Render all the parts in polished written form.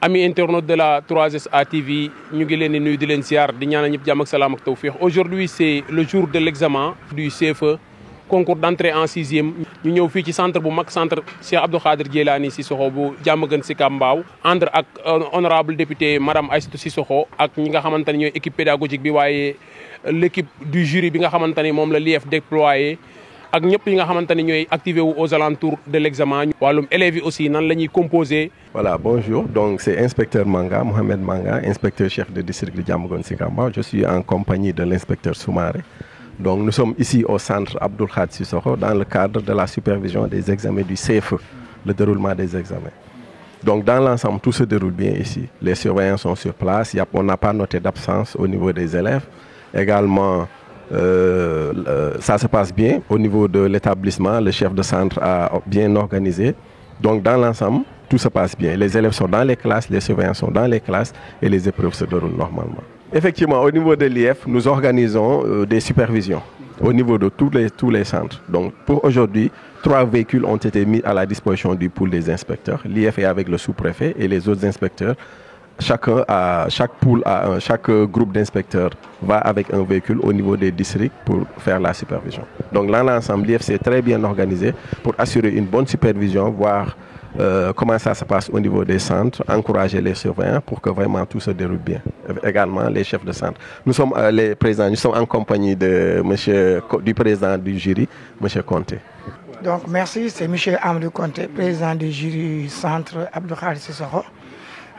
Amis internautes de la 3SA TV, ñu ngi leen di nuyu di leen ziar di ñaanal ñëpp jàmm ak salaam ak tawfiq. Aujourd'hui c'est le jour de l'examen du CFE, concours d'entrée en 6e. ñu ñëw fii ci centre bu mag, centre Cheikh Abdou Khadir Djeylani Sissoko bu Diamaguène Sicap Mbao, ànd ak honorable député madame Aïssatou Sissoko ak ñi nga xamante ne ñooy équipe pédagogique bi, waaye l'équipe du jury bi nga xamante ni moom la l'IEF déployé ak ñëpp yi nga xamante ni ñooy activé wu aux alentours de l'examen. wàllum élèves yi aussi nan la ñuy composé. Voilà, bonjour. Donc c'est inspecteur Manga, Mohamed Manga, inspecteur chef de district de Diamaguène Sicap Mbao. Je suis en compagnie de l'inspecteur Soumaré. Donc nous sommes ici au centre Abdou Khadir Sissoko dans le cadre de la supervision des examens du CFE, le déroulement des examens. Donc dans l'ensemble, tout se déroule bien ici. Les surveillants sont sur place, on n'a pas noté d'absence au niveau des élèves. Également, ça se passe bien au niveau de l'établissement, le chef de centre a bien organisé. Donc dans l'ensemble, tout se passe bien. Les élèves sont dans les classes, les surveillants sont dans les classes et les épreuves se déroulent normalement. Effectivement, au niveau de l'IEF, nous organisons des supervisions au niveau de tous les centres. Donc pour aujourd'hui, 3 véhicules ont été mis à la disposition du pool des inspecteurs. L'IEF est avec le sous-préfet et les autres inspecteurs. Chaque groupe d'inspecteurs va avec un véhicule au niveau des districts pour faire la supervision. Donc là, l'ensemble, l'IEF s'est très bien organisé pour assurer une bonne supervision, voir comment ça se passe au niveau des centres, encourager les surveillants pour que vraiment tout se déroule bien. Également les chefs de centre. Nous sommes les présidents, nous sommes en compagnie du président du jury, M. Conté. Donc merci, c'est M. Amadou Conté, président du jury centre Abdou Khadir Sissoko,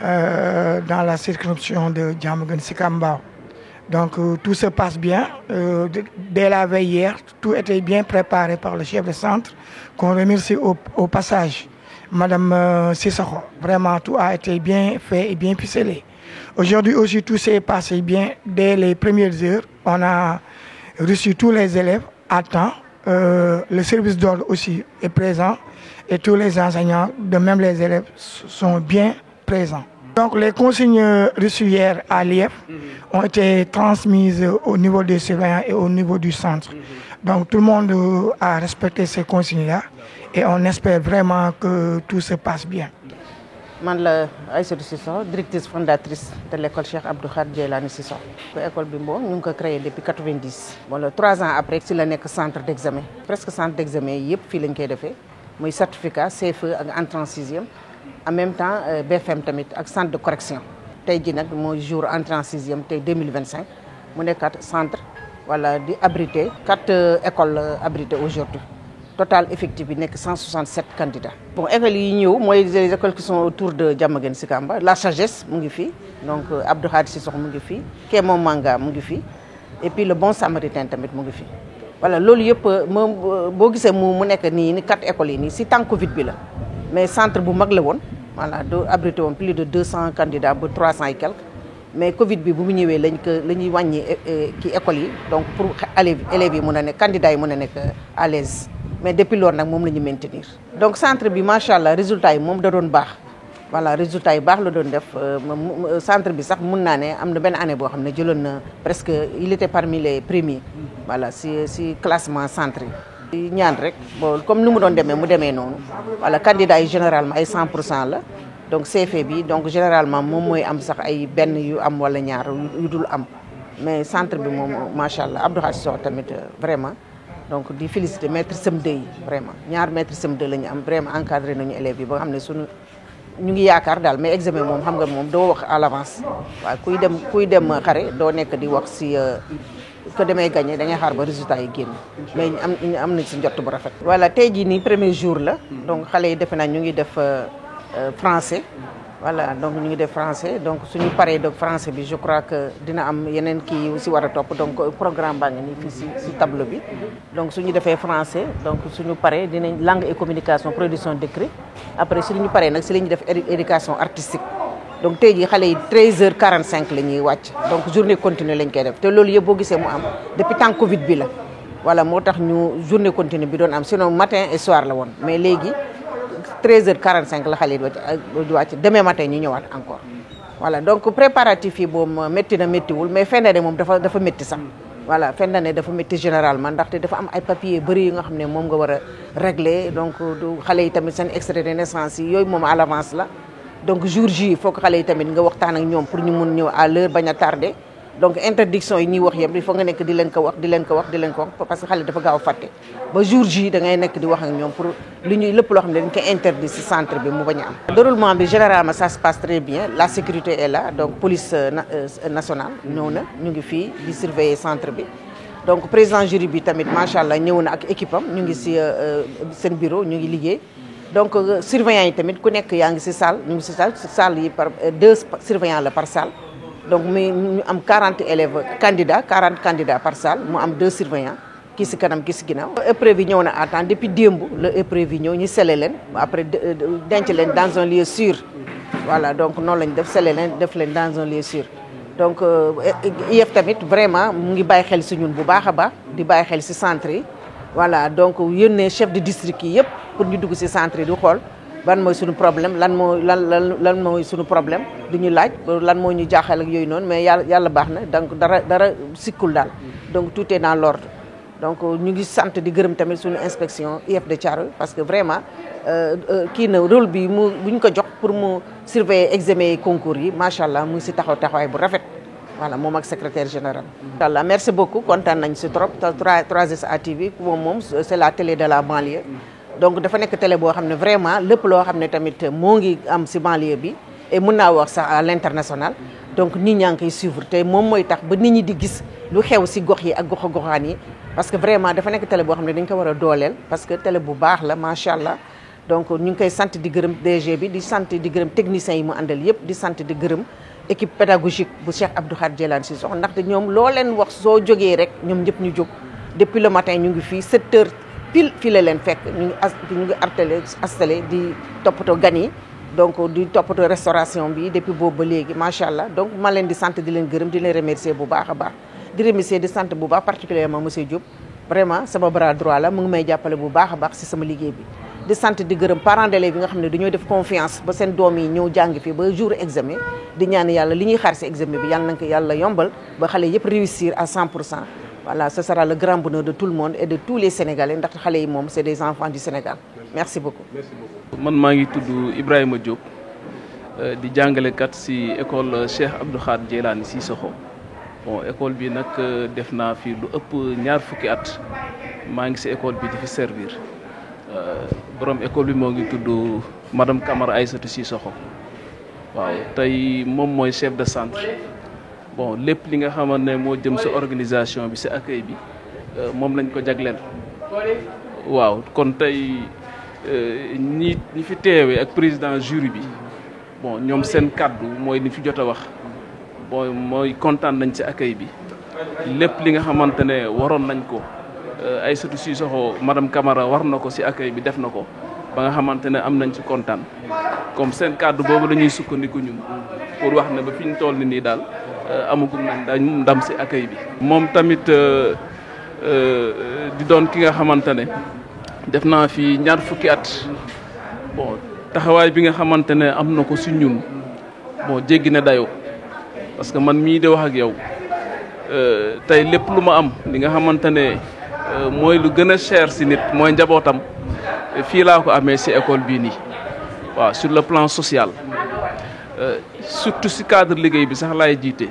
dans la circonscription de Diamaguène Sicap Mbao. Donc tout se passe bien. Dès la veille hier, tout était bien préparé par le chef de centre, qu'on remercie au passage. Madame Sissoko, vraiment tout a été bien fait et bien ficelé. Aujourd'hui aussi tout s'est passé bien. Dès les premières heures, on a reçu tous les élèves à temps. Le service d'ordre aussi est présent et tous les enseignants, de même les élèves, sont bien présents. Donc les consignes reçues hier à l'IEF ont été transmises au niveau des surveillants et au niveau du centre. Donc tout le monde a respecté ces consignes-là et on espère vraiment que tout se passe bien. Man la Aïssatou Sissoko, directrice fondatrice de l'école Cheikh Abdou Khadir Djeylani Sissoko. L'école Bimbo, nous l'avons créée depuis 1990. Bon, 3 ans après, c'est le centre d'examen. Presque centre d'examen, il y a fait le certificat CFE et entrée en 6e. En même temps, BFM tamit ak centre de correction. Aujourd'hui, c'est mon jour entrée en 6e, 2025. Mon centre voilà, abrité 4 écoles abritées aujourd'hui. Total effectif, il n'y a que 167 candidats. Bon, les écoles qui sont autour de Diamaguène Sicap Mbao, la sagesse, donc Abdou Khadir Sissoko, Kémon Manga, et puis le bon samaritain tamit. Voilà, c'est 4 écoles, c'est tant Covid. Mais le centre est voilà, abrité plus de 200 candidats, 300 et quelques. Mais Covid bi bu ñëwé lañ wañi ki école yi donc pour élèves yi candidats yi à l'aise mais depuis lors nak mom lañu maintenir donc centre bi machallah résultat yi mom da doon bax voilà résultat yi bax la doon def centre bi sax mën na né amna ben année bo xamné jëlon na presque il était parmi les premiers voilà si classement centre yi ñaan rek bon comme nu mu doon démé mu démé non voilà candidats yi généralement ay 100% la. Donc CFE bi donc généralement mom moy am sax ay ben yu am wala ñaar yu dul am mais centre bi mom machallah Abdou Khadir Sissoko tamit vraiment donc di féliciter maître CM2 yi vraiment ñaar maître CM2 lañu am vraiment encadré nañu élèves yi ba nga xamné suñu ñu ngi yaakar dal mais examen mom xam nga mom do wax à l'avance wa kuy dem xaré do nek di wax ci que damay gagner da ngay xaar ba résultat yi génn mais am nañ ci njott bu rafet. Voilà tay ji ni premier jour la donc xalé yi defe na ñu ngi def français voilà donc ñu ngi def français donc suñu paré de français bi je crois que dina am yenen ki aussi wara top donc programme baa ngi nii fii si tableau bi donc suñu défé français donc suñu paré dinañ langue et communication production d'écrit après suñu paré nak si lañu def éducation artistique donc tay ji xalé yi 13h45 lañuy wacc donc journée continue lañ koy def té lolu yeb bo gisé mu am depuis temps Covid bi la voilà motax ñu journée continue bi doon am sinon matin et soir la won mais légui 13h45 la xale di wàcc demain matin ñu ñëwaat encore voilà donc préparatif yi boobu métti na méttiwul mais fin d'année moom dafa métti sax voilà fin d'année dafa métti généralement ndaxte dafa am ay papiers bëri yi nga xam ne moom nga war a régler donc du xale yi tamit seen extrait de naissance yi yooyu moom à l'avance la donc jour J faut que xale yi tamit nga waxtaan ak ñoom pour ñu mun ñëw à l'heure bañ a tardé donc interdiction yi ñuy wax yëpp il faut nga nekk di leen ko wax parce que xale dafa gaaw a fàtte ba jour J da ngay nekk di wax ak ñoom pour li ñuy lépp loo xam ne dañ koy interdit ci centre bi mu bañ a am. déroulement bi généralement ça se passe très bien la sécurité est là donc police nationale ñëw na ñu ngi fii di surveiller centre bi donc président jury bi tamit macha allah ñëw na ak équipe am ñu ngi ci seen bureau ñu ngi liggéey. donc surveillants yi tamit ku nekk yaa ngi ci salle ñu ngi ci salle yi par 2 surveillants la par salle donc ñu am 40 élèves candidats 40 candidats par salle mu am 2 surveillants kii ci kanam kii ci ginnaaw. épreuve yi ñëw na à temps depuis démb la épreuve yi ñëw ñu scellé leen après denc leen dans un lieu sûr voilà donc noonu lañ def scellé leen def leen dans un lieu sûr donc IEF tamit vraiment mu ngi bàyyi xel ci ñun bu baax a baax di bàyyi xel ci centre yi. voilà donc yónnee chef de district yi yëpp pour ñu dugg ci centre yi di xool ban mooy suñu problème lan mooy suñu problème di ñu laaj lan moo ñu jaaxal ak yooyu noonu mais yàlla baax na donc dara sikkul daal donc tout est dans l'ordre donc ñu ngi sant di gërëm tamit suñu inspection IEF de Thiaroye parce que vraiment kii na rôle bi buñ ko jox pour mu surveiller examen yi concours yi macha allah mu ngi ci taxawaay bu rafet. voilà moom ak secrétaire général. incha allah merci beaucoup kontaan nañ ci trop 3SA TV moom c'est la télé de la banlieue. donc dafa nekk télé boo xam ne vraiment lépp loo xam ne tamit moo ngi am ci banlieue bi et mën naa wax sax à l'international donc nit ñaa ngi koy suivre te moom mooy tax ba nit ñi di gis lu xew ci gox yi ak goxaan yi parce que vraiment dafa nekk télé boo xam ne dañ ko war a dooleel parce que télé bu baax la macha allah. donc ñu ngi koy sant di gërëm DG bi di sant di gërëm techniciens yi mu àndal yëpp di sant di gërëm. équipe pédagogique bu Cheikh Abdou Khadre Djeylani Cissokho ndaxte ñoom loo leen wax soo jógee rek ñoom ñëpp ñu jóg depuis le matin ñu ngi fii 7 heures pile fii la leen fekk ñu ngi installé di toppatoo gan yi donc di toppatoo restauration bi depuis boobu ba léegi macha allah donc ma leen di sant di leen gërëm di leen remercier bu baax a baax di remercier di sant bu baax particulièrement monsieur Diop vraiment sama bras droit la mu ngi may jàppale bu baax a baax ci sama liggéey bi di sant di gërëm parents d'élèves yi nga xam ne dañoo def confiance ba seen doom yi ñëw jàng fii ba jour examen di ñaan yàlla li ñuy xaar ci examen bi yàlla na ko yàlla yombal ba xale yëpp réussir à 100%. voilà ce sera le grand bonheur de tout le monde et de tous les Sénégalais ndax xale yi moom c'est des enfants du Sénégal merci beaucoup. man maa ngi tudd Ibrahima Diop di jàngalekat ci école Cheikh Abdou Khadre Djeylani Cissokho bon école bi nag def naa fi lu ëpp 20 fukki at maa ngi ci école bi di fi servir. borom école bi moo ngi tudd madame Camara Aïssatou Cissokho waaw tey moom mooy chef de centre bon lépp li nga xamante ne moo jëm ci organisation bi ci accueil bi moom lañ ko jagleel waaw kon tey ñi fi teewee ak président jury bi bon ñoom seen kàddu mooy ni fi jot a wax bon mooy kontaan nañ ci accueil bi lépp li nga xamante ne waroon nañ ko Aïssatou Cissokho madame Camara war na ko ci accueil bi def na ko ba nga xamante ne am nañ ci kontaan comme seen kàddu boobu la ñuy sukkandiku ñun pour wax ne ba fi ñu toll nii daal amagum nañ dañ ndam ci accueil bi. moom tamit di doon ki nga xamante ne def naa fi 20 fukki at bon taxawaay bi nga xamante ne am na ko ci ñun bon jéggi na dayoo parce que man mii de wax ak yow tey lépp lu ma am li nga xamante ne. mooy lu gën a cher ci nit mooy njabootam fii laa ko amee ci école bii nii waaw sur le plan social surtout ci cadre liggéey bi sax laay jiite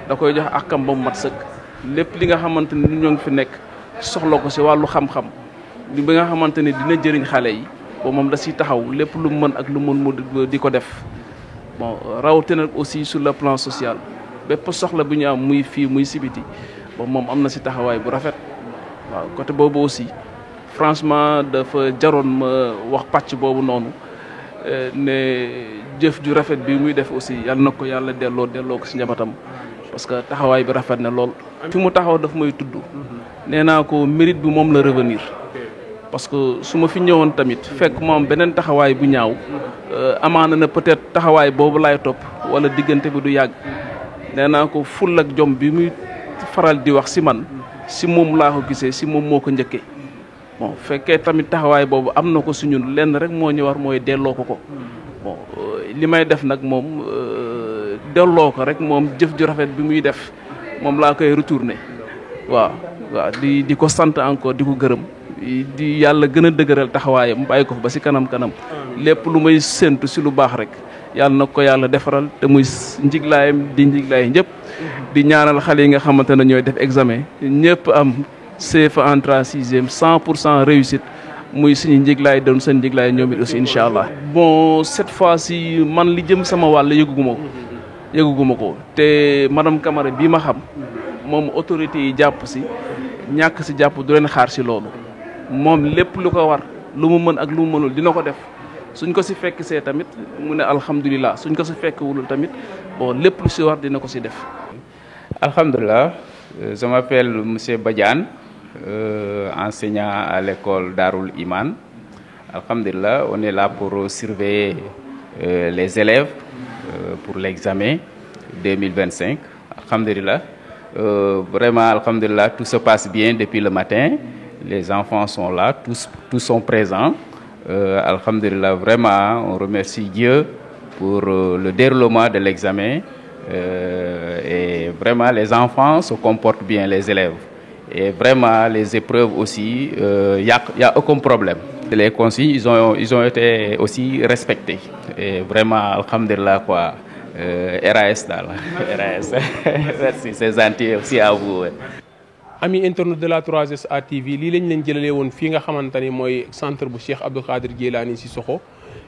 da koy jox akam ba mu mat sëkk lépp li nga xamante ne ñoo ngi fi nekk soxla ko ci wàllu xam-xam li bi nga xamante ne dina jëriñ xale yi ba moom da ciy taxaw lépp lu mën ak lu mën mu di ko def bon rawatina aussi sur le plan social bépp soxla bu ñu am muy fii muy ci biti ba moom am na ci taxawaay bu rafet. waaw côté boobu aussi franchement dafa jaroon ma wax pàcc boobu noonu ne jëf ju rafet bi muy def aussi yal na ko yàlla delloo ko ci njabootam parce que taxawaay bi rafet na lool. fi mu taxaw daf may tudd nee naa ko mérite bi moom la revenir parce que su ma fi ñëwoon tamit fekk moom beneen taxawaay bu ñaaw amaana na peut-être taxawaay boobu laay topp wala diggante bi du yàgg nee naa ko ful ak jom bi muy faral di wax ci man. ci moom laa ko gisee ci moom moo ko njëkkee bon fekkee tamit taxawaay boobu am na ko ci ñun lenn rek moo ñu war mooy delloo ko bon li may def nag moom delloo ko rek moom jëf ju rafet bi muy def moom laa koy retourner waaw di ko sant encore di ko gërëm di yàlla gën a dëgëral taxawaayam bàyyi ko ba ci kanam lépp lu may séntu ci lu baax rek yàlla na ko yàlla defaral te muy njiglaayam di njiglaay ñëpp di ñaanal xale yi nga xamante ne ñooy def examen ñëpp am CFA entrée en 6e 100% réussite muy suñu njiglaay doon seen njiglaay ñoom it aussi incha allah. bon cette fois-ci man li jëm sama wàll yëguguma ko te madame Camara bii ma xam moom autorité yi jàpp si ñàkk si jàpp du leen xaar si loolu moom lépp lu ko war lu mu mën ak lu mu mënul dina ko def suñ ko si fekk see tamit mu ne alhamdulilah suñ ko si fekk wulul tamit bon lépp lu si war dina ko si def. Alhamdulillah, je m'appelle Monsieur Badiane, enseignant à l'école Darul Iman. Alhamdulillah, on est là pour surveiller les élèves pour l'examen 2025. Alhamdulillah, vraiment, alhamdulillah, tout se passe bien depuis le matin. Les enfants sont là, tous sont présents. Alhamdulillah, vraiment, on remercie Dieu pour le déroulement de l'examen. Et vraiment, les enfants se comportent bien, les élèves. Et vraiment, les épreuves aussi, y a aucun problème. Les consignes, ils ont été aussi respectés. Et vraiment, alhamdulillah, quoi. RAS, RAS. Merci, c'est gentil aussi à vous. Amis internautes de la 3SA TV lii lañ leen jëlalee woon fii nga xamante ni mooy centre bu Cheikh Abdou Khadir Djeylani Sissoko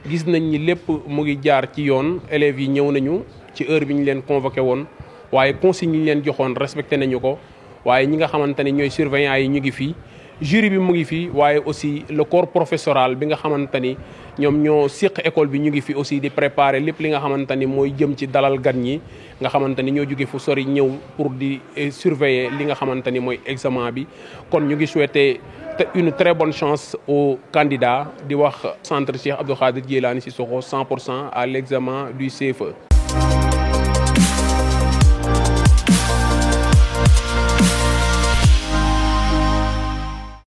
gis nañ ni lépp mu ngi jaar ci yoon élèves yi ñëw nañu ci heure bi ñu leen convoqué woon waaye consigne yi ñu leen joxoon respecté nañu ko waaye ñi nga xamante ni ñooy surveillants yi ñu ngi fii jury bi mu ngi fii waaye aussi le corps professoral bi nga xamante ni ñoom ñoo siq école bi ñu ngi fi aussi di préparer lépp li nga xamante ni mooy jëm ci dalal gan ñi nga xamante ni ñoo jóge fu sori ñëw pour di surveiller li nga xamante ni mooy examen bi kon ñu ngi souhaiter une très bonne chance aux candidats di wax centre Cheikh Abdou Khadir Djeylani Sissoko 100% à l'examen du CFE.